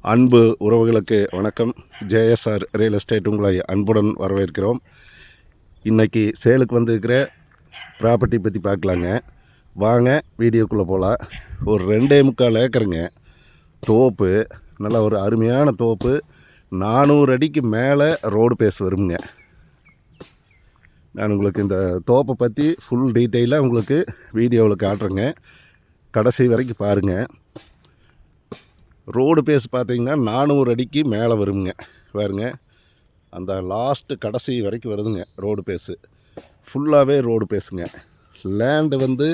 அன்பு உறவுகளுக்கு வணக்கம். ஜேஎஸ்ஆர் ரியல் எஸ்டேட் உங்களை அன்புடன் வரவேற்கிறோம். இன்றைக்கி சேலுக்கு வந்திருக்கிற ப்ராப்பர்ட்டி பற்றி பார்க்கலாங்க. வாங்க வீடியோக்குள்ளே போகலாம். ஒரு 2.25 ஏக்கருங்க தோப்பு, நல்ல ஒரு அருமையான தோப்பு. 400 அடிக்கு மேலே ரோடு பேஸ் வருங்க. நான் உங்களுக்கு இந்த தோப்பை பற்றி ஃபுல் டீட்டெயிலாக உங்களுக்கு வீடியோவில் காட்டுறேங்க. கடைசி வரைக்கும் பாருங்கள். ரோடு பேஸ் பார்த்திங்கன்னா 400 அடிக்கு மேலே வருங்க. பாருங்க, அந்த லாஸ்ட்டு கடைசி வரைக்கும் வருதுங்க ரோடு பேஸு. ஃபுல்லாகவே ரோடு பேஸுங்க. லேண்டு வந்து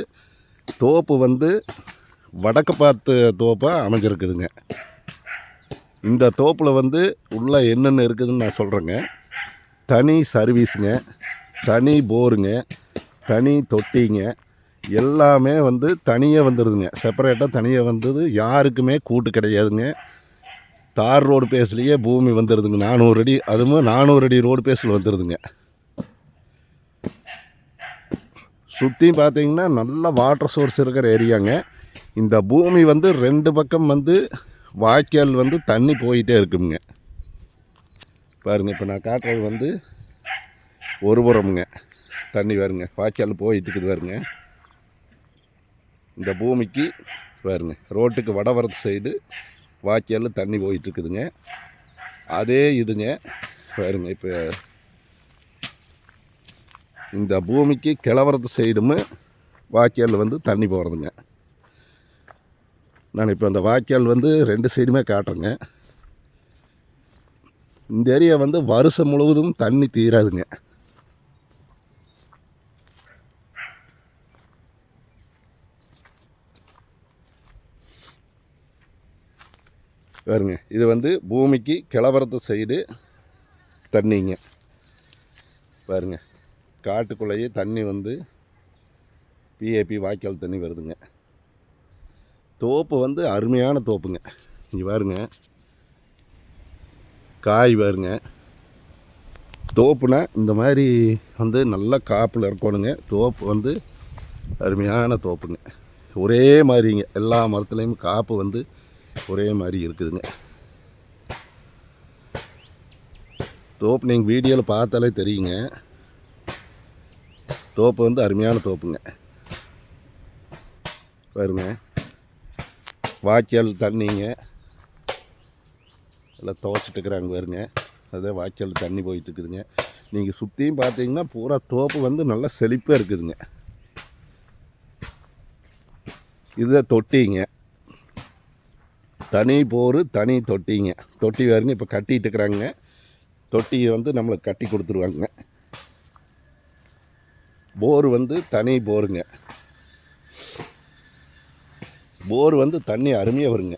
தோப்பு வந்து வடக்கு பார்த்து தோப்பாக அமைஞ்சிருக்குதுங்க. இந்த தோப்பில் வந்து உள்ளே என்னென்ன இருக்குதுன்னு நான் சொல்கிறேங்க. தனி சர்வீஸுங்க, தனி போருங்க, தனி தொட்டிங்க, எல்லாமே வந்து தனியாக வந்துடுதுங்க. செப்பரேட்டாக தனியாக வந்தது, யாருக்குமே கூட்டு கிடையாதுங்க. தார் ரோடு பேஸ்லேயே பூமி வந்துடுதுங்க. 400 அடி, அதுவும் 400 அடி ரோடு பேஸில் வந்துடுதுங்க. சுற்றியும் பார்த்தீங்கன்னா நல்ல வாட்டர் சோர்ஸ் இருக்கிற ஏரியாங்க. இந்த பூமி வந்து 2 பக்கம் வந்து வாய்க்கால் வந்து தண்ணி போயிட்டே இருக்குங்க. பாருங்கள், இப்போ நான் காட்டுறது வந்து ஒரு புறமுங்க தண்ணி வருங்க, வாய்க்கால் போயிட்டு இருக்குது பாருங்க. இந்த பூமிக்கு பாருங்க, ரோட்டுக்கு வடவரத்து சைடு வாய்க்கால் தண்ணி போயிட்டுருக்குதுங்க. அதே இதுங்க பாருங்க, இப்போ இந்த பூமிக்கு கிழவரத்து சைடும் வாய்க்கால் வந்து தண்ணி போகிறதுங்க. நான் இப்போ அந்த வாய்க்கால் வந்து 2 சைடுமே காட்டுறேங்க. இந்த ஏரியா வந்து வருஷம் முழுவதும் தண்ணி தீராதுங்க. பாருங்க, இது வந்து பூமிக்கு கிழவரத்து சைடு தண்ணிங்க. பாருங்க, காட்டுக்குள்ளேயே தண்ணி வந்து பிஏபி வாய்க்கால் தண்ணி வருதுங்க. தோப்பு வந்து அருமையான தோப்புங்க. இங்கே பாருங்க, காய் பாருங்க. தோப்புனா இந்த மாதிரி வந்து நல்ல காப்பில் இருக்கணுங்க. தோப்பு வந்து அருமையான தோப்புங்க. ஒரே மாதிரிங்க, எல்லா மரத்துலேயும் காப்பு வந்து ஒரே மாதிரி இருக்குதுங்க. தோப்பு நீங்கள் வீடியோவில் பார்த்தாலே தெரியுங்க. தோப்பு வந்து அருமையான தோப்புங்க. பாருங்க, வாய்க்கால் தண்ணிங்க எல்லாம் துவைச்சிட்டு இருக்கிறாங்க பாருங்க. அதே வாய்க்கால் தண்ணி போயிட்டு இருக்குதுங்க. நீங்கள் சுற்றியும் பார்த்தீங்கன்னா பூரா தோப்பு வந்து நல்லா செழிப்பாக இருக்குதுங்க. இதுதான் தொட்டிங்க, தனி போர் தனி தொட்டிங்க. தொட்டி பாருங்க, இப்போ கட்டிகிட்டு இருக்கிறாங்க. தொட்டியை வந்து நம்மளுக்கு கட்டி கொடுத்துருவாங்க. போர் வந்து தனி போருங்க. போர் வந்து தண்ணி அருமையாக வருங்க.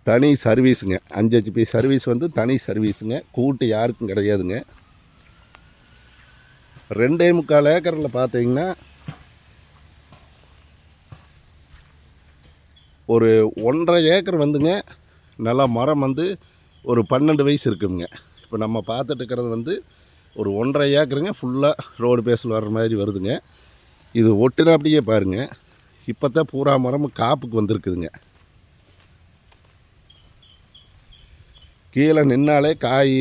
தனி சர்வீஸுங்க, 5 HP சர்வீஸ் வந்து தனி சர்வீஸுங்க. கூட்டு யாருக்கும் கிடையாதுங்க. 2.25 ஏக்கரில் பார்த்தீங்கன்னா ஒரு 1.5 ஏக்கர் வந்துங்க நல்லா மரம் வந்து ஒரு 12 வயசு இருக்குங்க. இப்போ நம்ம பார்த்துட்டு இருக்கிறது வந்து ஒரு 1.5 ஏக்கருங்க. ஃபுல்லாக ரோடு பேஸில் வர்ற மாதிரி வருதுங்க. இது ஒட்டுனா அப்படியே பாருங்கள், இப்போ தான் பூரா மரம் காப்புக்கு வந்திருக்குதுங்க. கீழே நின்னாலே காய்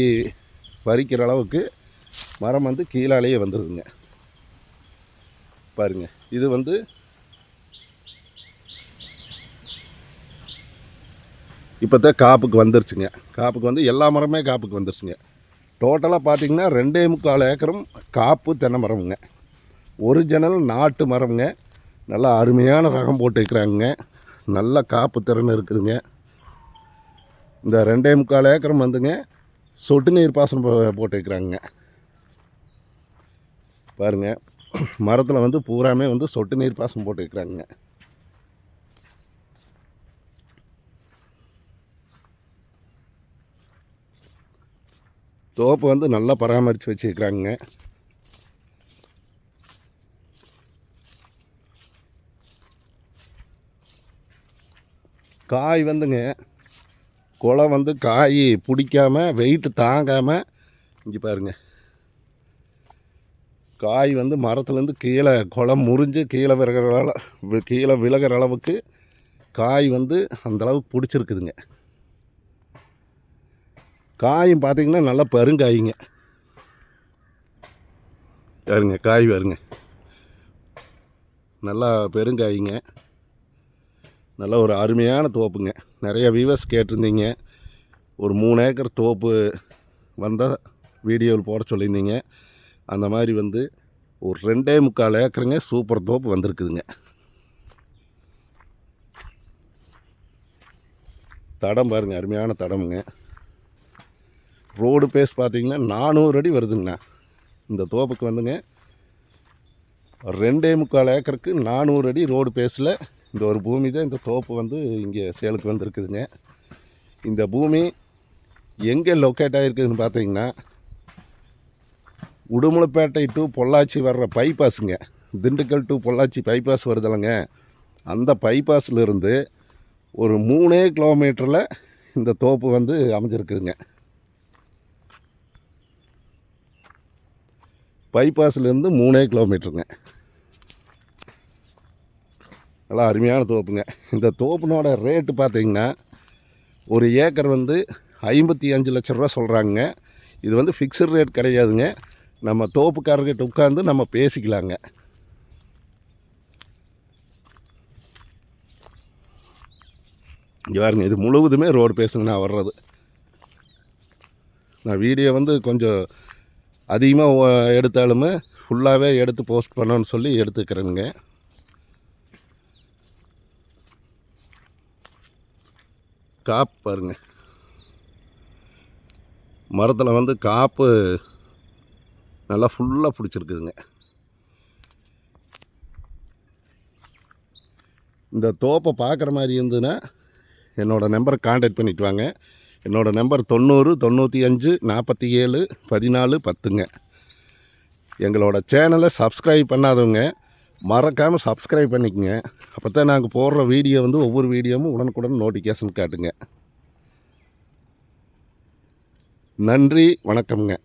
பறிக்கிற அளவுக்கு மரம் வந்து கீழாலேயே வந்துடுதுங்க. பாருங்கள், இது வந்து இப்போ தான் காப்புக்கு வந்துருச்சுங்க. காப்புக்கு வந்து எல்லா மரமே காப்புக்கு வந்துருச்சுங்க. டோட்டலாக பார்த்திங்கன்னா 2.25 ஏக்கரும் காப்பு தென்னை மரமுங்க. ஒரிஜினல் நாட்டு மரமுங்க. நல்லா அருமையான ரகம் போட்டு வைக்கிறாங்க. நல்ல காப்பு திறன் இருக்குதுங்க. இந்த 2.25 ஏக்கரும் வந்துங்க சொட்டு நீர் பாசனம் போட்டு வைக்கிறாங்க. பாருங்கள், மரத்தில் வந்து பூராமே வந்து சொட்டு நீர் பாசனம் போட்டு வைக்கிறாங்க. தோப்பு வந்து நல்லா பராமரித்து வச்சுருக்கிறாங்க. காய் வந்துங்க, குளம் வந்து காய் பிடிக்காமல் வெயிட்டு தாங்காமல், இங்கே பாருங்கள், காய் வந்து மரத்துலேருந்து கீழே குளம் முறிஞ்சு கீழே விலகிற அளவுக்கு காய் வந்து அந்தளவுக்கு பிடிச்சிருக்குதுங்க. காயும் பார்த்திங்கன்னா நல்லா பெருங்காய்ங்க. பாருங்க காய் வருங்க, நல்லா பெருங்காய்ங்க. நல்லா ஒரு அருமையான தோப்புங்க. நிறைய வியூவர்ஸ் கேட்டிருந்தீங்க, ஒரு 3 ஏக்கர் தோப்பு வந்தால் வீடியோவில் போட சொல்லியிருந்தீங்க. அந்த மாதிரி வந்து ஒரு 2.25 ஏக்கருங்க சூப்பர் தோப்பு வந்திருக்குதுங்க. தடம் பாருங்கள், அருமையான தடமுங்க. ரோடு பேஸ் பார்த்திங்கன்னா 400 அடி வருதுங்கண்ணா. இந்த தோப்புக்கு வந்துங்க 2.25 ஏக்கருக்கு 400 அடி ரோடு பேஸில் இந்த ஒரு பூமி தான் இந்த தோப்பு வந்து இங்கே சேலுக்கு வந்துருக்குதுங்க. இந்த பூமி எங்கே லொக்கேட் ஆகிருக்குதுன்னு பார்த்தீங்கன்னா, உடுமலைப்பேட்டை டு பொள்ளாச்சி வர்ற பைபாஸுங்க. திண்டுக்கல் டு பொள்ளாச்சி பைபாஸ் வருதில்லைங்க, அந்த பைபாஸ்லேருந்து ஒரு 3 கிலோமீட்டரில் இந்த தோப்பு வந்து அமைஞ்சிருக்குதுங்க. பைபாஸ்லேருந்து 3 கிலோமீட்டருங்க. நல்லா அருமையான தோப்புங்க. இந்த தோப்புனோட ரேட்டு பார்த்திங்கன்னா, ஒரு ஏக்கர் வந்து 55 லட்ச ரூபா சொல்கிறாங்க. இது வந்து ஃபிக்ஸட் ரேட் கிடையாதுங்க. நம்ம தோப்புக்காரர்கிட்ட உட்காந்து நம்ம பேசிக்கலாங்க. இங்கே பாருங்க, இது முழுவதுமே ரோடு பேசுங்க. நான் வர்றது நான் வீடியோ வந்து கொஞ்சம் அதிகமாக எடுத்தாலுமே ஃபுல்லாகவே எடுத்து போஸ்ட் பண்ணணும்னு சொல்லி எடுத்துக்கிறேங்க. காப்பு பாருங்க, மரத்தில் வந்து காப்பு நல்லா ஃபுல்லாக பிடிச்சிருக்குதுங்க. இந்த தோப்பை பார்க்குற மாதிரி இருந்ததுன்னா என்னோடய நம்பரை காண்டாக்ட் பண்ணிட்டு வாங்க. என்னோடய நம்பர் 90 95 47 14 10ங்க. எங்களோட சேனலை சப்ஸ்கிரைப் பண்ணாதவங்க மறக்காமல் சப்ஸ்கிரைப் பண்ணிக்கோங்க. அப்போ தான் நாங்கள் போடுற வீடியோ வந்து ஒவ்வொரு வீடியோவும் உடனுக்குடன் நோட்டிஃபிகேஷன் காட்டுங்க. நன்றி, வணக்கம்ங்க.